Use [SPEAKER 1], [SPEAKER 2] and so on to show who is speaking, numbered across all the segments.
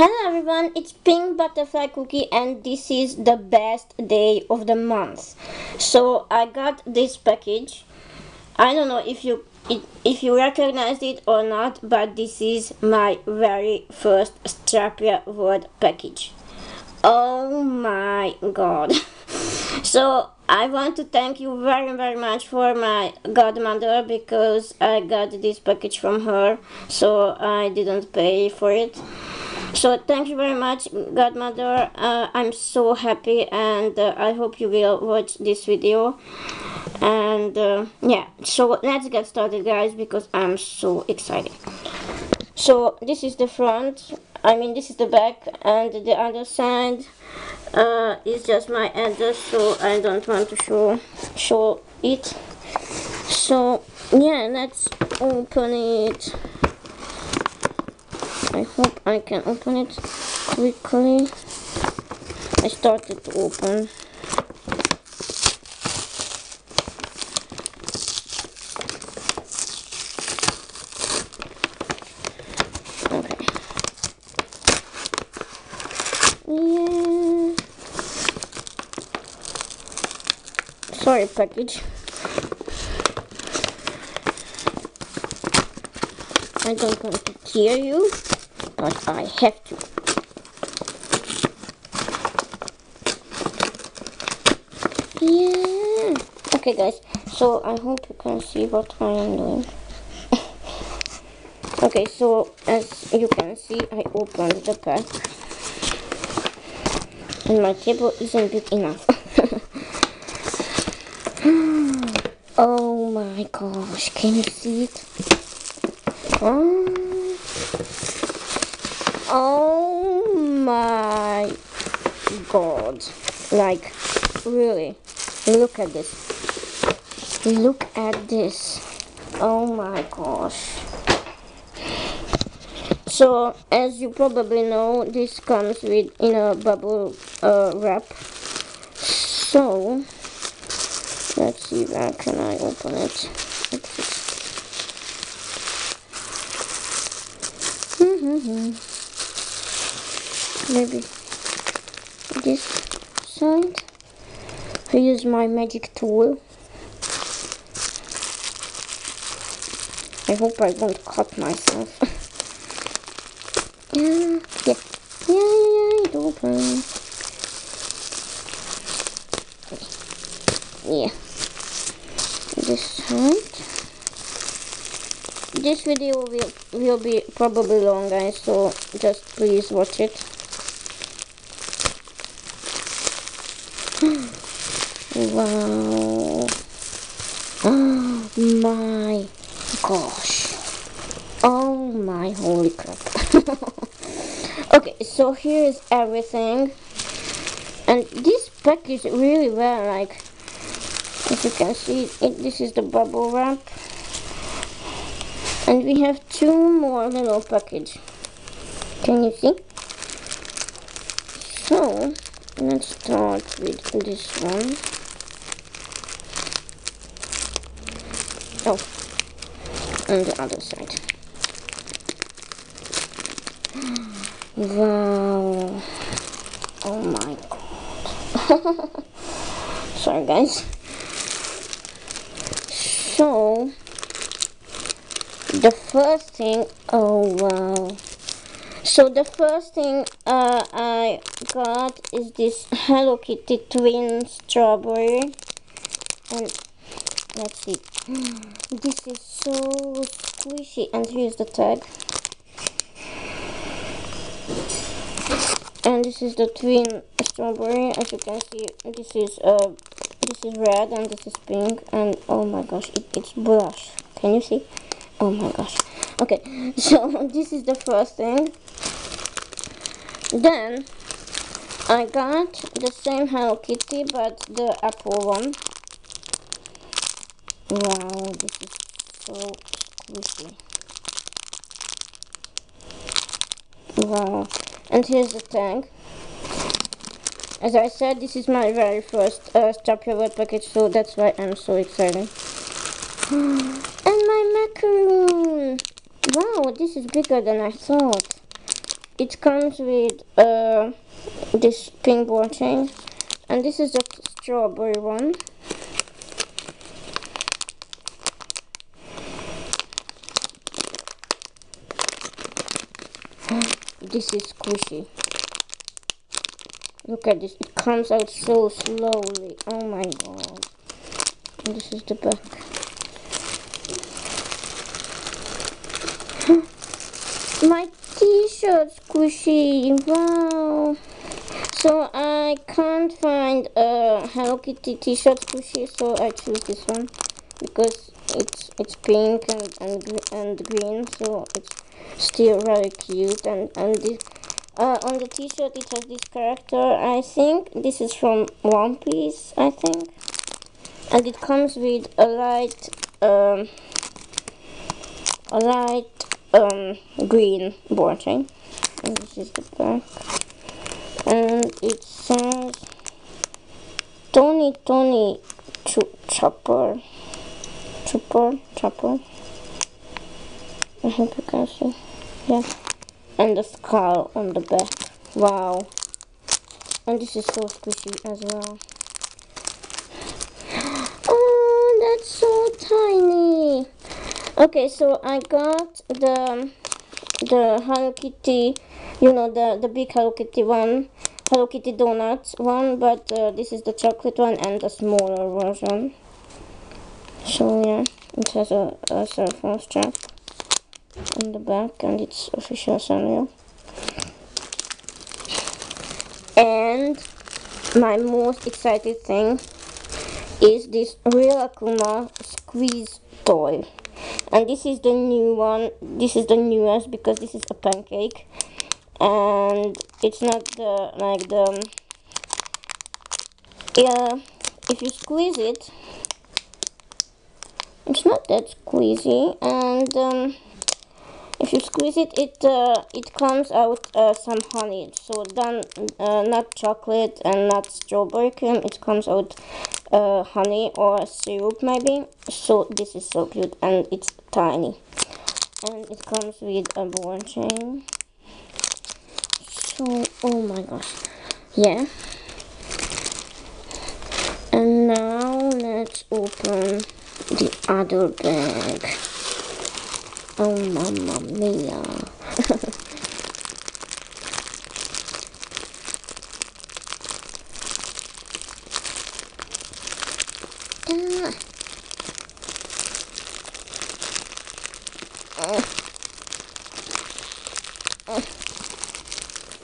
[SPEAKER 1] Hello everyone, it's Pink Butterfly Cookie and this is the best day of the month. So I got this package. I don't know if you recognized it or not, but this is my very first Strapia World package. Oh my god. So I want to thank you very much for my godmother because I got this package from her, so I didn't pay for it. So thank you very much, godmother. I'm so happy and I hope you will watch this video. And yeah, so let's get started guys because I'm so excited. So this is the front, this is the back, and the other side is just my address, so I don't want to show it. So yeah, let's open it. I hope I can open it quickly. I started to open. Okay. Yeah. Sorry, package. I don't want to tear you, but I have to. Yeah. Okay guys, so I hope you can see what I am doing. Okay, so as you can see, I opened the pack. And my table isn't big enough. Oh my gosh, can you see it? Oh my god, like really, look at this, look at this, oh my gosh. So as you probably know, this comes in a bubble wrap. So let's see, where can I open it? Maybe this side. I use my magic tool. I hope I won't cut myself. Yeah, it open. Yeah, this side. This video will be probably long, guys, so just please watch it. Wow. Oh my gosh. Oh my holy crap. Okay, so here is everything. And this package really well, like, as you can see, this is the bubble wrap. And we have two more little packages. Can you see? So let's start with this one. Oh, on the other side. Wow. Oh my god. Sorry guys. So the first thing, oh wow. So the first thing I got is this Hello Kitty twin strawberry. And let's see. This is so squishy, and here's the tag. And this is the twin strawberry. As you can see, this is red and this is pink. And oh my gosh, it's blush. Can you see? Oh my gosh. Okay, so this is the first thing. Then I got the same Hello Kitty, but the apple one. Wow, this is so squishy. Wow. And here's the tag. As I said, this is my very first Strapia World package, so that's why I'm so excited. And my macaroon! Wow, this is bigger than I thought. it comes with this pink ball chain, and this is the strawberry one. This is squishy. Look at this, it comes out so slowly. Oh my god. And this is the back. My t-shirt squishy. Wow. So I can't find a Hello Kitty t-shirt squishy, so I choose this one because it's pink and green, so it's still very cute. And this, on the t-shirt it has this character. I think this is from One Piece, I think, and it comes with a light green ball chain, and this is the back, and it says Tony Chopper. I hope you can see. Yeah, and the skull on the back. Wow. And this is so squishy as well. Oh, that's so tiny. Okay, so I got the Hello Kitty, you know, the big Hello Kitty one, Hello Kitty donuts one, but this is the chocolate one and the smaller version. So yeah, it has a cell phone strap on the back, and it's official Sanrio. And my most excited thing is this Real Akuma squeeze toy, and this is the new one. This is the newest because this is a pancake, and it's not if you squeeze it, it's not that squeezy, and if you squeeze it, it comes out some honey. So then, not chocolate and not strawberry cream. It comes out honey or syrup maybe. So this is so cute, and it's tiny, and it comes with a ball chain. So oh my gosh, yeah. And now let's open the other bag. Oh, mamma mia.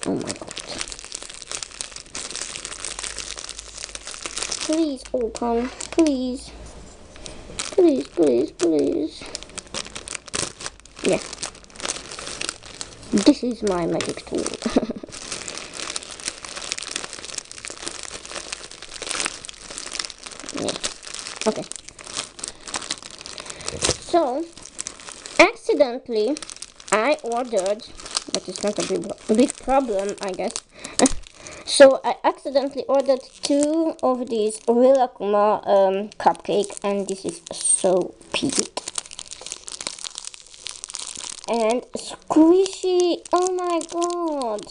[SPEAKER 1] Oh my god. Please open. Please. Please, please, please. Yeah. This is my magic tool. Yeah. Okay. So, accidentally, I ordered, but it's not a big problem, I guess. So I accidentally ordered 2 of these Real Akuma cupcake, and this is so cute. And squishy. Oh my god.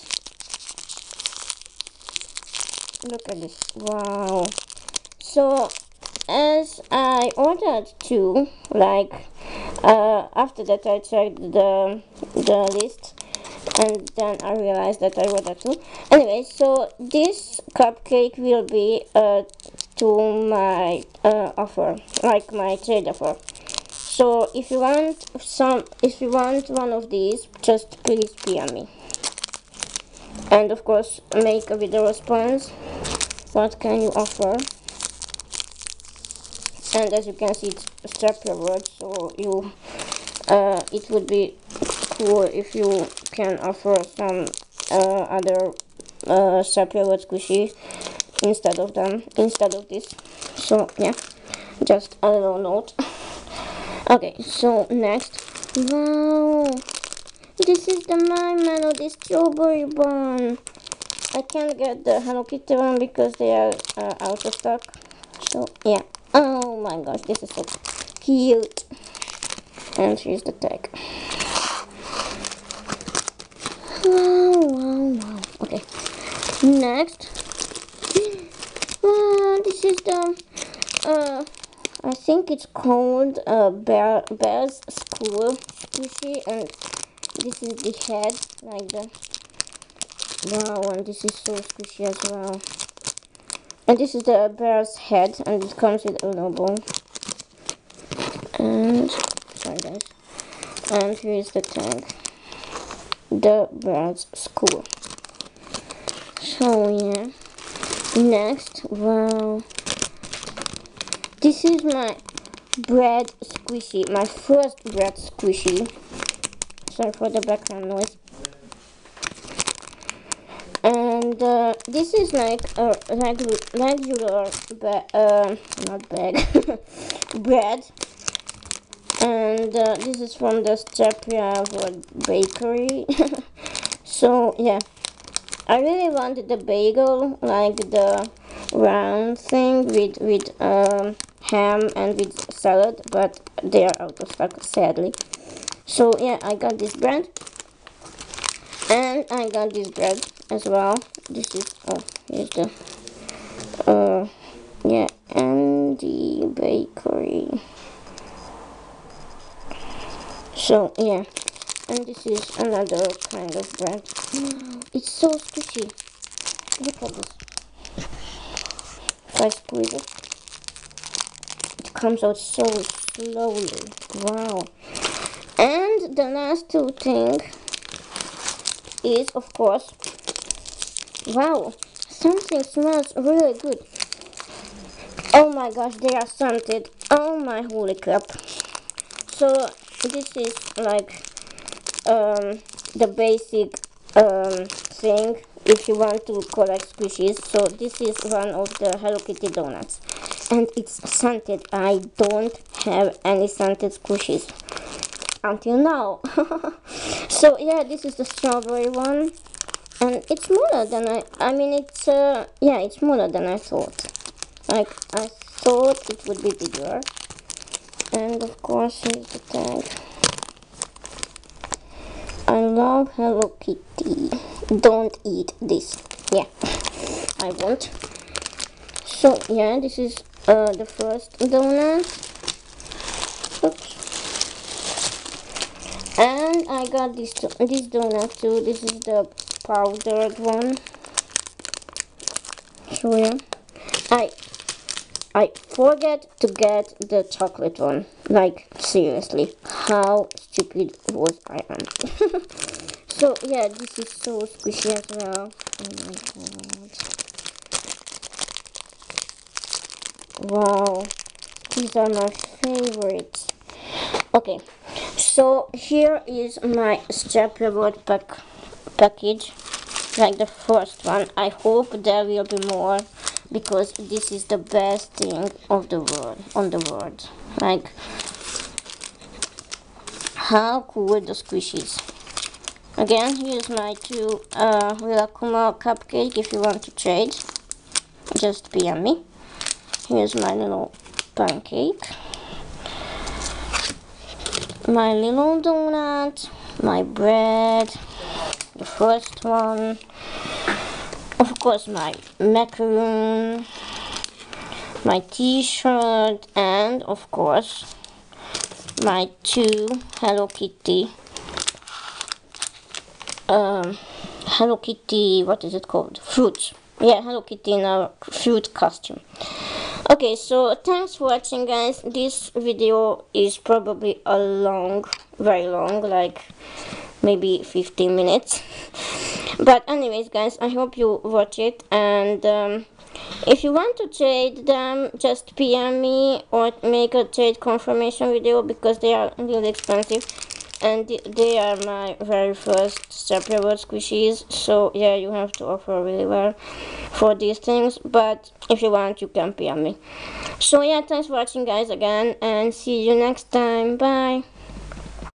[SPEAKER 1] Look at this. Wow. So as I ordered 2, like after that I checked the list, and then I realized that I ordered 2. Anyway, so this cupcake will be to my offer, like my trade offer. So if you want one of these, just please PM me. And of course, make a video response. What can you offer? And as you can see, it's strap reward, so you it would be cool if you can offer some other strap reward squishy instead of this. So yeah, just a little note. Okay, so next. Wow, this is the My Melody strawberry one. I can't get the Hello Kitty one because they are out of stock. So yeah. Oh my gosh, this is so cute. And here's the tag. Wow, Next, this is the I think it's called Bear's School squishy, and this is the head, like the wow, and this is so squishy as well. And this is the bear's head, and it comes with a logo. And sorry guys. And here is the tag. The Bear's School. So yeah. Next, wow. This is my bread squishy, my first bread squishy. Sorry for the background noise. And this is like a regular not bag, bread. And this is from the Stepjaward Bakery. So yeah, I really wanted the bagel, like the round thing with ham and with salad, but they are out of stock, sadly. So yeah, I got this bread, and I got this bread as well. This is, oh, here's the yeah, Andy Bakery. So yeah, and this is another kind of bread. It's so squishy. Look at this. If I squeeze it, it comes out so slowly. Wow. And the last two things is, of course, wow, something smells really good. Oh my gosh, they are scented. Oh my holy crap. So this is like the basic thing if you want to collect squishies. So this is one of the Hello Kitty donuts, and it's scented. I don't have any scented squishies until now. So yeah, this is the strawberry one, and it's smaller than I mean it's yeah, it's smaller than I thought. Like I thought it would be bigger. And of course here's the tag. I love Hello Kitty. Don't eat this. Yeah, I won't. So yeah, this is the first donut. Oops. And I got this donut too. This is the powdered one. So yeah, I forget to get the chocolate one. Like seriously, how stupid was I am? So yeah, this is so squishy as well. Oh my god. Wow, these are my favorites. Okay, so here is my Stepjaward package, like the first one. I hope there will be more, because this is the best thing of the world, on the world. Like, how cool the squishies. Again, here's my two Rilakkuma cupcake. If you want to trade, just PM me. Here's my little pancake, my little donut, my bread, the first one, of course my macaroon, my t-shirt, and of course my two Hello Kitty Hello Kitty, what is it called? Fruit. Yeah, Hello Kitty in a fruit costume. Okay, so thanks for watching, guys. This video is probably a long, very long, like maybe 15 minutes. But anyways, guys, I hope you watch it, and if you want to trade them, just PM me or make a trade confirmation video, because they are really expensive. And they are my very first Stepjaward squishies, so yeah, you have to offer really well for these things. But if you want, you can PM me. So yeah, thanks for watching, guys, again, and see you next time. Bye.